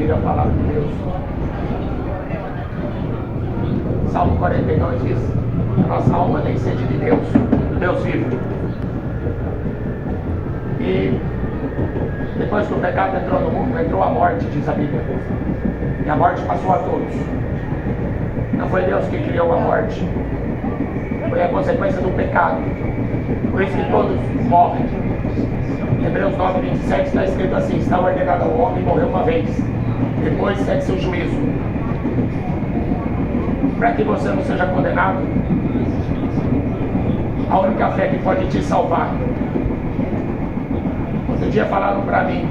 ouvir a palavra de Deus. Salmo 42 diz: a nossa alma tem sede de Deus, do Deus vivo. E depois que o pecado entrou no mundo, entrou a morte, diz a Bíblia. E a morte passou a todos. Não foi Deus que criou a morte, foi a consequência do pecado. Por isso que todos morrem. Em Hebreus 9:27 está escrito assim: está ordenado ao homem morrer uma vez, depois segue seu juízo. Para que você não seja condenado, a única fé que pode te salvar. Outro dia falaram para mim: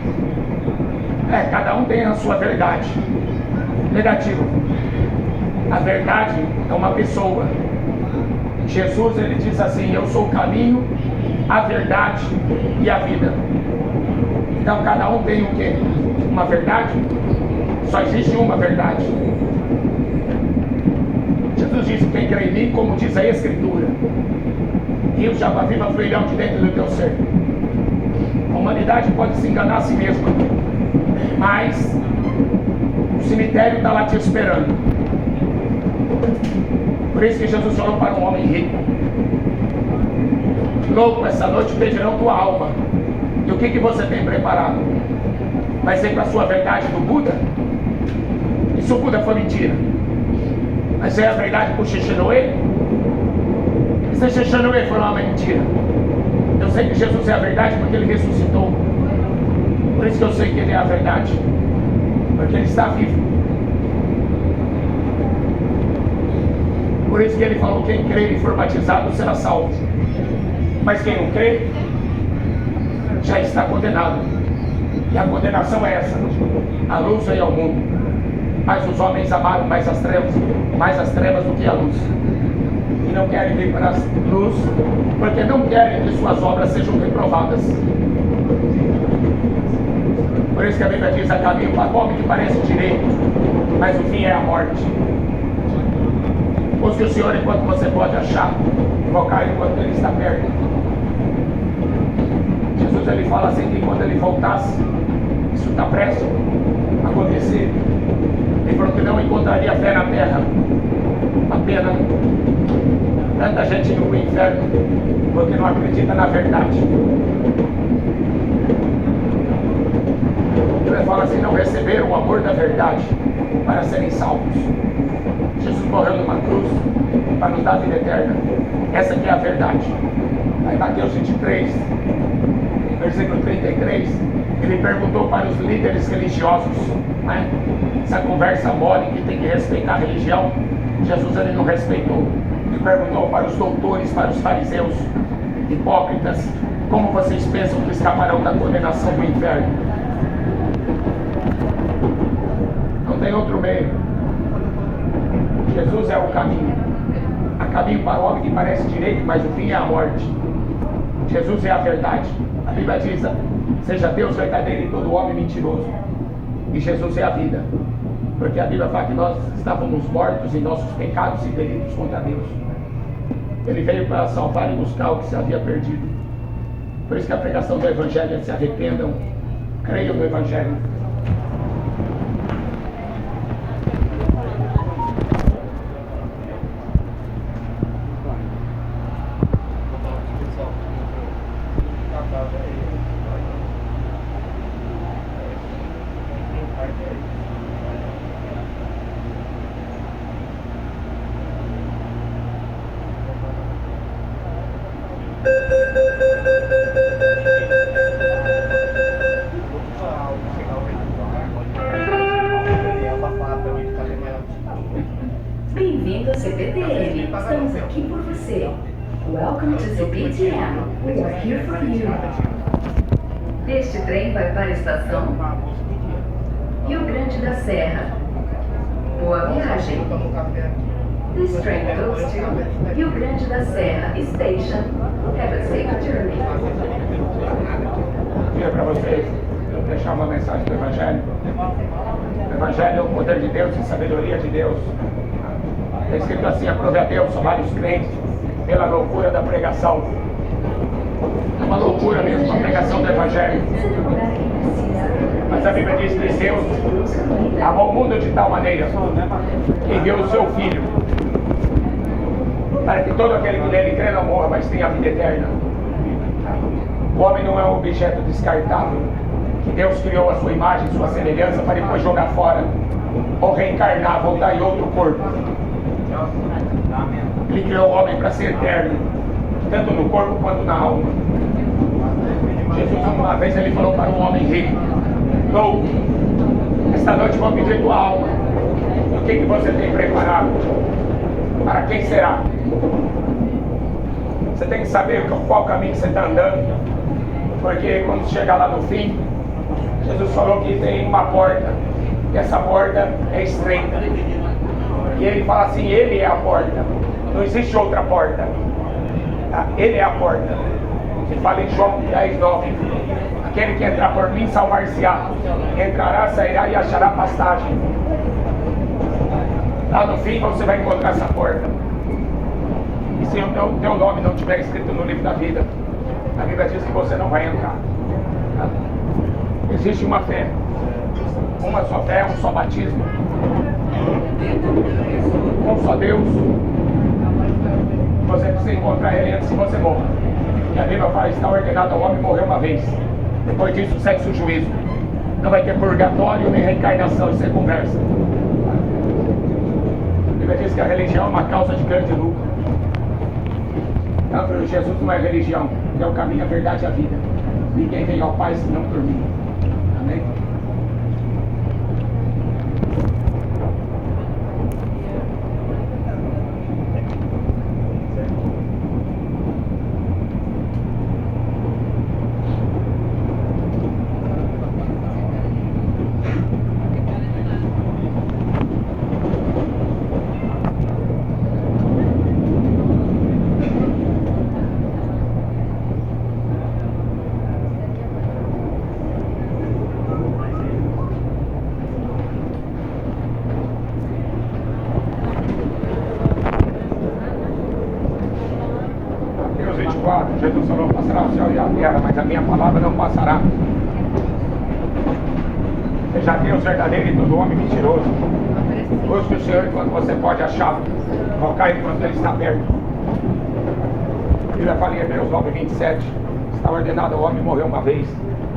cada um tem a sua verdade. Negativo. A verdade é uma pessoa. Jesus, ele diz assim: eu sou o caminho, a verdade e a vida. Então cada um tem o quê? Uma verdade? Só existe uma verdade. Jesus disse: quem crê em mim, como diz a Escritura, rios de água viva fluirão de dentro do teu ser. A humanidade pode se enganar a si mesma, mas o cemitério está lá te esperando. Por isso que Jesus falou para um homem rico: louco, essa noite pedirão tua alma. E o que você tem preparado? Vai ser para a sua verdade do Buda? Isso o Buda foi mentira. Vai ser a verdade para o Xixinoe? E se Xixinoe foi uma mentira? Eu sei que Jesus é a verdade porque ele ressuscitou. Por isso que eu sei que ele é a verdade, porque ele está vivo. Por isso que ele falou: quem crer e for batizado será salvo. Mas quem não crê já está condenado. E a condenação é essa: a luz veio ao mundo, mas os homens amaram mais as trevas do que a luz. E não querem vir para a luz, porque não querem que suas obras sejam reprovadas. Por isso que a Bíblia diz: há caminho para o homem que parece direito, mas o fim é a morte. Busque o Senhor enquanto você pode achar, invocar enquanto ele está perto. Jesus, ele fala assim que quando ele voltasse, isso está prestes a acontecer. Ele falou que não encontraria fé na terra. A pena tanta gente no inferno porque não acredita na verdade. Ele fala assim: não receberam o amor da verdade para serem salvos. Jesus morreu numa cruz para nos dar a vida eterna. Essa aqui é a verdade. Aí Mateus 23, versículo 33, ele perguntou para os líderes religiosos, né? Essa conversa mole que tem que respeitar a religião, Jesus, ele não respeitou. Ele perguntou para os doutores, para os fariseus, hipócritas: como vocês pensam que escaparão da condenação do inferno? Não tem outro meio. Jesus é o caminho. Há caminho para o homem que parece direito, mas o fim é a morte. Jesus é a verdade. A Bíblia diz: seja Deus verdadeiro e todo homem mentiroso. E Jesus é a vida. Porque a Bíblia fala que nós estávamos mortos em nossos pecados e delitos contra Deus. Ele veio para salvar e buscar o que se havia perdido. Por isso que a pregação do Evangelho é: se arrependam, creiam no Evangelho. Bem-vindo ao CPTM. Estamos aqui por você. Welcome to CPTM. We are here for you. Este trem vai para a estação Rio Grande da Serra. Boa viagem. This train goes to Rio Grande da Serra Station. Have a safe journey. Bom dia para vocês. Eu vou deixar uma mensagem do Evangelho. O Evangelho é o poder de Deus e sabedoria de Deus. Está escrito assim: aprove a Deus, são vários crentes, pela loucura da pregação. É uma loucura mesmo a pregação do Evangelho. Mas a Bíblia diz que Deus amou o mundo de tal maneira que enviou o seu Filho para que todo aquele que nele crê não morra, mas tenha a vida eterna. O homem não é um objeto descartável que Deus criou a sua imagem, sua semelhança para depois jogar fora ou reencarnar, voltar em outro corpo. Ele criou o homem para ser eterno, tanto no corpo quanto na alma. Jesus uma vez ele falou para um homem rico: louco, esta noite vou pedir tua alma. O que você tem preparado? Para quem será? Você tem que saber qual caminho que você está andando, porque quando chegar lá no fim, Jesus falou que tem uma porta, e essa porta é estreita. E ele fala assim: ele é a porta, não existe outra porta. Ele é a porta. Ele fala em João 10:9: aquele que entrar por mim salvar-se-á, entrará, sairá e achará pastagem. Lá no fim você vai encontrar essa porta. E se o teu nome não estiver escrito no livro da vida, a Bíblia diz que você não vai entrar. Existe uma fé, uma só fé, um só batismo, um só Deus. Você precisa encontrar Ele antes que você morra. E a Bíblia fala: está ordenado ao homem morrer uma vez, depois disso segue o juízo. Não vai ter purgatório nem reencarnação, isso é conversa. A Bíblia diz que a religião é uma causa de grande lucro. Então, Jesus não é religião, é o caminho, a verdade e a vida. Ninguém vem ao Pai senão por mim. Amém? Jesus falou: passará o céu e a terra, mas a minha palavra não passará. Seja Deus verdadeiro e todo homem mentiroso. Busque o Senhor enquanto você pode achá-lo, rogai enquanto ele está perto. Bíblia fala em Hebreus 9:27: está ordenado ao homem morrer uma vez,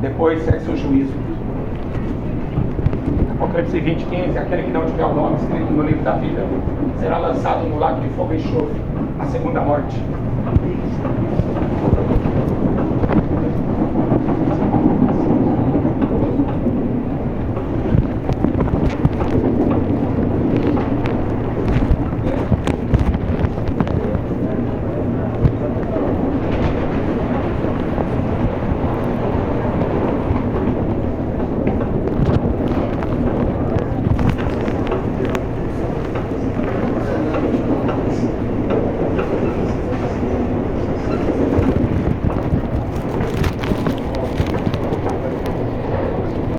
depois segue o juízo. Apocalipse 20:15: aquele que não tiver o nome escrito no livro da vida será lançado no lago de fogo e enxofre, a segunda morte.